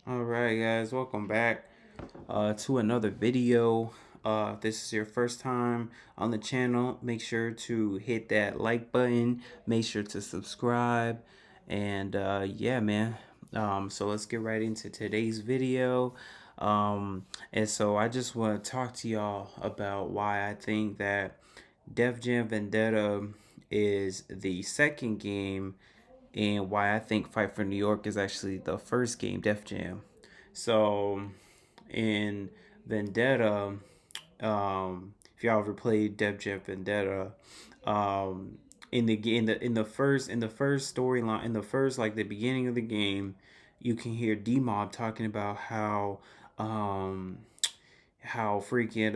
All right, guys, welcome back to another video. If this is your first time on the channel, make sure to hit that like button, make sure to subscribe, and yeah, man. So let's get right into today's video. And so I just want to talk to y'all about why I think that Def Jam Vendetta is the second game and why I think Fight for New York is actually the first game, Def Jam. So in Vendetta, if y'all ever played Def Jam Vendetta, in the first storyline, in the first like the beginning of the game, you can hear D Mob talking about um how freaking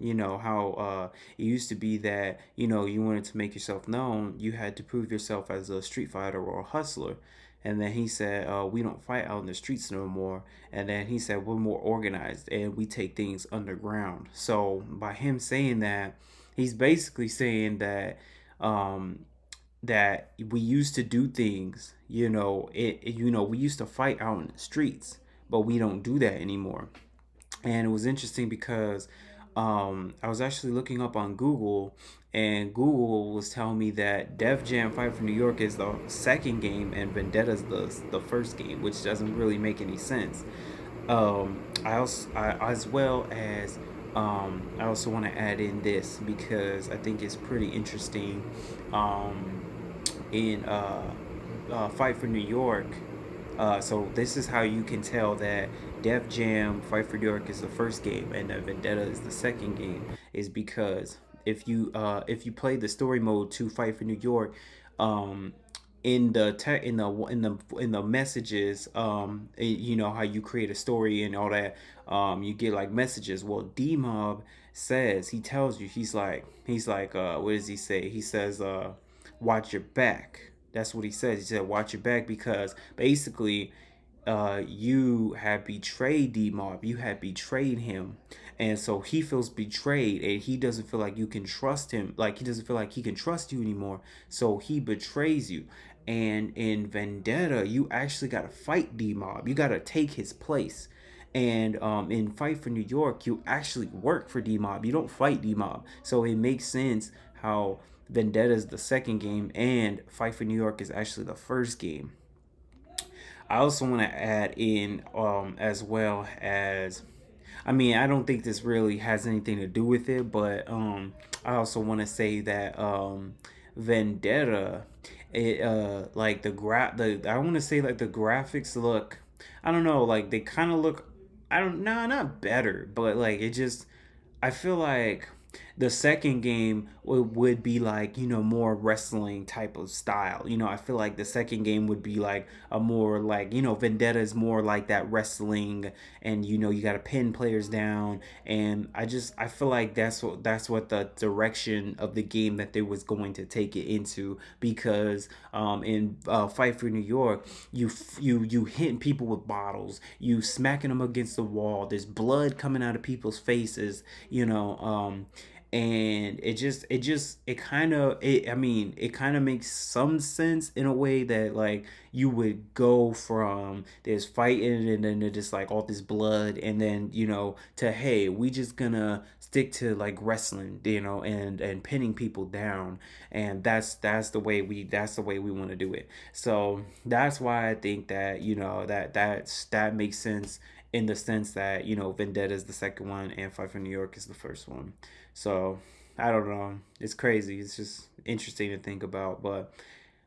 how it used to be that you wanted to make yourself known, you had to prove yourself as a street fighter or a hustler. And then he said, we don't fight out in the streets no more. And then he said, we're more organized and we take things underground. So by him saying that, he's basically saying um that we used to do things, we used to fight out in the streets, but we don't do that anymore. And it was interesting because I was actually looking up on Google, and Google was telling me that Def Jam Fight for New York is the second game and Vendetta's the first game, which doesn't really make any sense. As well as I also want to add in this because I think it's pretty interesting. In Fight for New York, so this is how you can tell that Def Jam Fight for New York is the first game and that Vendetta is the second game, is because if you play the story mode to Fight for New York, um, in the tech in the messages, you know how you create a story and all that, you get like messages. Well, D Mob says, he tells you, he's like what does he say? He says, watch your back. That's what he says. He said, watch your back, because basically, you have betrayed D Mob. You have betrayed him. And so he feels betrayed and he doesn't feel like you can trust him. Like, he doesn't feel like he can trust you anymore. So he betrays you. And in Vendetta, you actually got to fight D Mob. You got to take his place. And in Fight for New York, you actually work for D Mob. You don't fight D Mob. So it makes sense how Vendetta is the second game and Fight for New York is actually the first game. I also want to add in, as well as, I mean, I don't think this really has anything to do with it, but I also want to say that Vendetta, it like the I want to say like the graphics look, I don't know, like they kind of look, I don't know, not better, but like it just, I feel like the second game would be like, more wrestling type of style. I feel like the second game would be like a more like, Vendetta is more like that wrestling, and you got to pin players down. And I feel like that's what the direction of the game that they was going to take it into, because in Fight for New York, you hitting people with bottles, you smacking them against the wall, there's blood coming out of people's faces, and it kind of makes some sense in a way that, like, you would go from there's fighting and then just like all this blood, and then to, hey, we just gonna stick to like wrestling, and pinning people down. And that's the way we want to do it. So that's why I think that that makes sense, in the sense that Vendetta is the second one and Fight for New York is the first one. So I don't know. It's crazy. It's just interesting to think about. But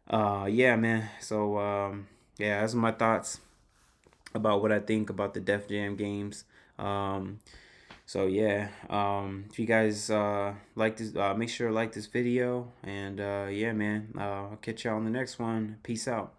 yeah, man. So yeah, those are my thoughts about what I think about the Def Jam games. So yeah, if you guys like this, make sure to like this video. And yeah, man, I'll catch y'all on the next one. Peace out.